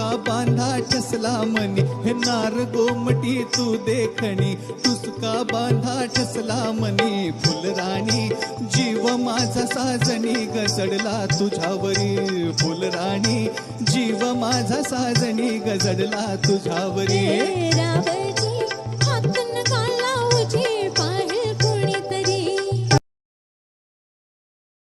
टुसका बांधा ठसला मनी, हे नार गोमटी तू देखणी. टुसका बांधा ठसला मनी, फुलराणी जीव माझा साजणी गजडला तुझ्यावरी. फुलराणी जीव माझा साजणी गजडला तुझ्यावरी. रावण